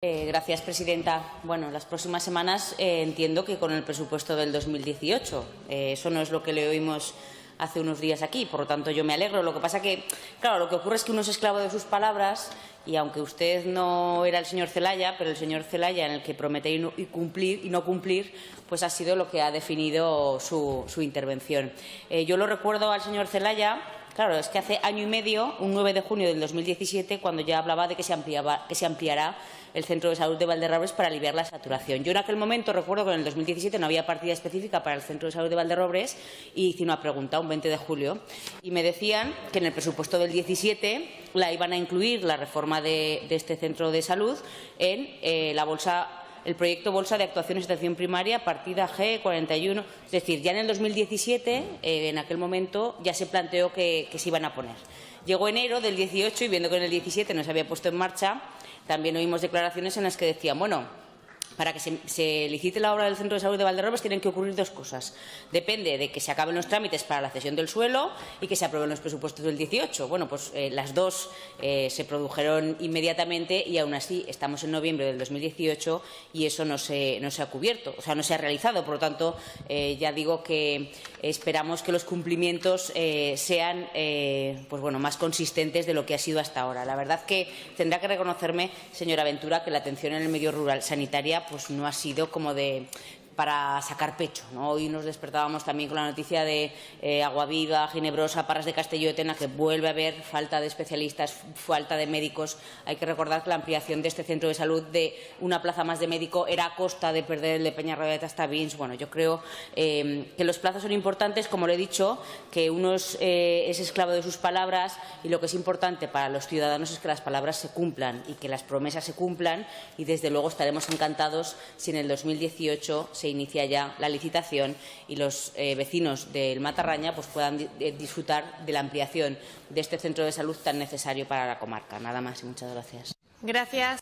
Gracias, presidenta. Bueno, las próximas semanas entiendo que con el presupuesto del 2018. Eso no es lo que le oímos hace unos días aquí, por lo tanto yo me alegro. Lo que pasa que, claro, lo que ocurre es que uno es esclavo de sus palabras y aunque usted no era el señor Celaya, pero el señor Celaya en el que promete y cumplir y no cumplir, pues ha sido lo que ha definido su intervención. Yo lo recuerdo al señor Celaya. Claro, es que hace año y medio, un 9 de junio del 2017, cuando ya hablaba de que se ampliará el Centro de Salud de Valderrobres para aliviar la saturación. Yo en aquel momento recuerdo que en el 2017 no había partida específica para el Centro de Salud de Valderrobres y hice una pregunta un 20 de julio y me decían que en el presupuesto del 17 la iban a incluir la reforma de este centro de salud en el proyecto Bolsa de Actuaciones de Atención Primaria, partida G41. Es decir, ya en el 2017, en aquel momento, ya se planteó que se iban a poner. Llegó enero del 18 y viendo que en el 17 no se había puesto en marcha, también oímos declaraciones en las que decían, bueno, para que se licite la obra del Centro de Salud de Valderrobres tienen que ocurrir dos cosas. Depende de que se acaben los trámites para la cesión del suelo y que se aprueben los presupuestos del 18. Bueno, pues las dos se produjeron inmediatamente y aún así estamos en noviembre del 2018 y eso no se ha cubierto, o sea, no se ha realizado. Por lo tanto, ya digo que esperamos que los cumplimientos sean pues bueno, más consistentes de lo que ha sido hasta ahora. La verdad que tendrá que reconocerme, señora Ventura, que la atención en el medio rural sanitaria pues no ha sido como para sacar pecho, ¿no? Hoy nos despertábamos también con la noticia de Aguaviva, Ginebrosa, Parras de Castelló-Tena, que vuelve a haber falta de especialistas, falta de médicos. Hay que recordar que la ampliación de este centro de salud de una plaza más de médico era a costa de perder el de Peñarroya de Tastavins. Bueno, yo creo que los plazos son importantes, como le he dicho, que uno es esclavo de sus palabras y lo que es importante para los ciudadanos es que las palabras se cumplan y que las promesas se cumplan y, desde luego, estaremos encantados si en el 2018 se inicia ya la licitación y los vecinos del Matarraña pues puedan disfrutar de la ampliación de este centro de salud tan necesario para la comarca. Nada más y muchas gracias. Gracias.